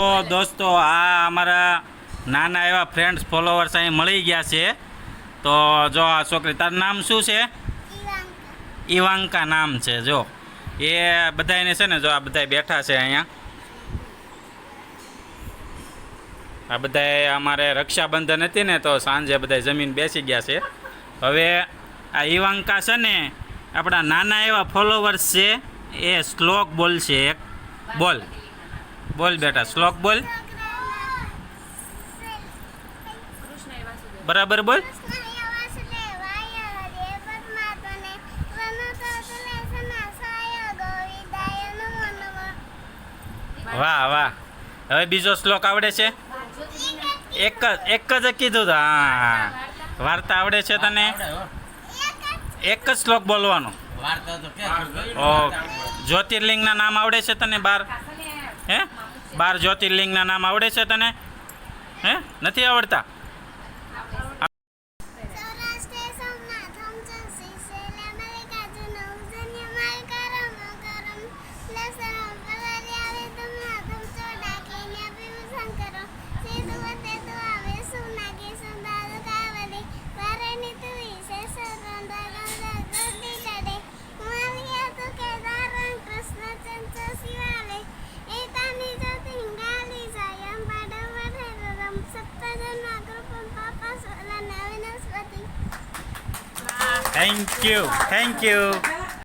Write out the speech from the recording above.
તો દોસ્તો આ અમારા નાના એવા ફ્રેન્ડ્સ ફોલોવર્સ અહીં મળી ગયા છે. તો જો આ છોકરી, તારું નામ શું છે? ઈવાંકા નામ છે. જો એ બધાને છે ને, જો આ બધા બેઠા છે અહીંયા. આ બધા અમારે રક્ષાબંધન હતી ને, તો સાંજે બધા જમીન બેસી ગયા છે. હવે આ ઈવાંકા છે ને, આપણા નાના એવા ફોલોવર્સ છે. એ શ્લોક બોલશે એક. બોલ બોલ બેટા, શ્લોક બોલ. બરાબર બોલ. વાહ વાહ. હવે બીજો શ્લોક આવડે છે? એક જ કીધું તો. હા, વાર્તા આવડે છે તને? એક જ શ્લોક બોલવાનો. જ્યોતિર્લિંગના નામ આવડે છે તને? 12 હે 12 જ્યોતિર્લિંગના નામ આવડે છે તને? હે નથી આવડતા? Thank you.